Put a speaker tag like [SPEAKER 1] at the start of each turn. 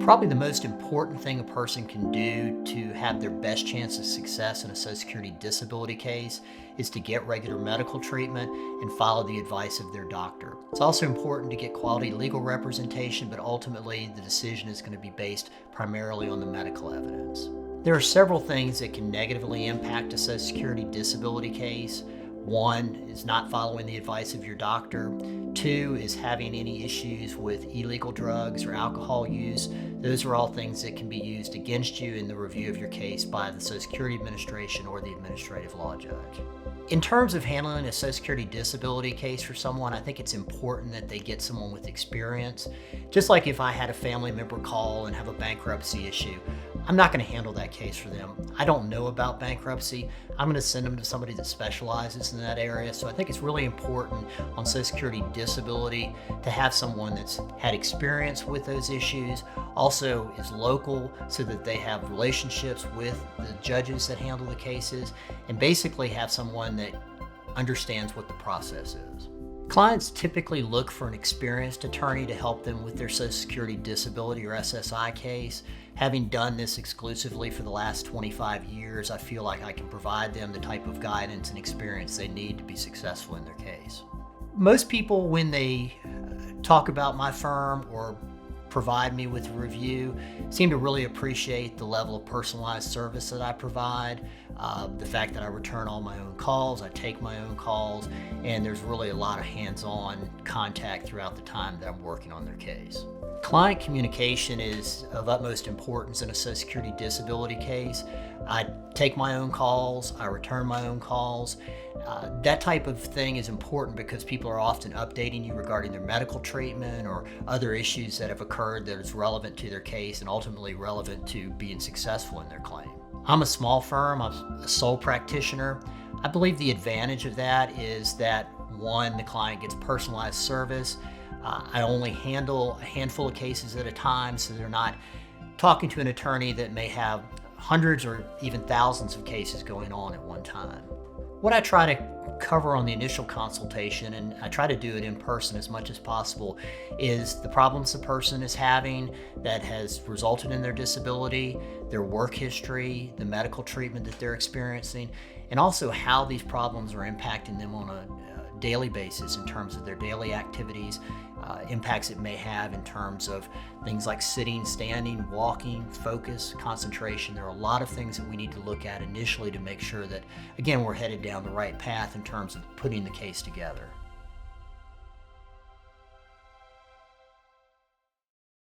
[SPEAKER 1] Probably the most important thing a person can do to have their best chance of success in a Social Security disability case is to get regular medical treatment and follow the advice of their doctor. It's also important to get quality legal representation, but ultimately the decision is going to be based primarily on the medical evidence. There are several things that can negatively impact a Social Security disability case. One is not following the advice of your doctor. Two is having any issues with illegal drugs or alcohol use. Those are all things that can be used against you in the review of your case by the Social Security Administration or the administrative law judge. In terms of handling a Social Security disability case for someone, I think it's important that they get someone with experience. Just like if I had a family member call and have a bankruptcy issue, I'm not going to handle that case for them. I don't know about bankruptcy. I'm going to send them to somebody that specializes in that area. So I think it's really important on Social Security disability to have someone that's had experience with those issues, also is local so that they have relationships with the judges that handle the cases, and basically have someone that understands what the process is. Clients typically look for an experienced attorney to help them with their Social Security disability or SSI case. Having done this exclusively for the last 25 years, I feel like I can provide them the type of guidance and experience they need to be successful in their case. Most people, when they talk about my firm or provide me with a review, seem to really appreciate the level of personalized service that I provide, the fact that I return all my own calls, I take my own calls, and there's really a lot of hands-on contact throughout the time that I'm working on their case. Client communication is of utmost importance in a Social Security disability case. I take my own calls, I return my own calls. That type of thing is important because people are often updating you regarding their medical treatment or other issues that have occurred that is relevant to their case and ultimately relevant to being successful in their claim. I'm a small firm, I'm a sole practitioner. I believe the advantage of that is that, one, the client gets personalized service. I only handle a handful of cases at a time, so they're not talking to an attorney that may have hundreds or even thousands of cases going on at one time. What I try to cover on the initial consultation, and I try to do it in person as much as possible, is the problems the person is having that has resulted in their disability, their work history, the medical treatment that they're experiencing, and also how these problems are impacting them on a daily basis in terms of their daily activities, impacts it may have in terms of things like sitting, standing, walking, focus, concentration. There are a lot of things that we need to look at initially to make sure that, again, we're headed down the right path in terms of putting the case together.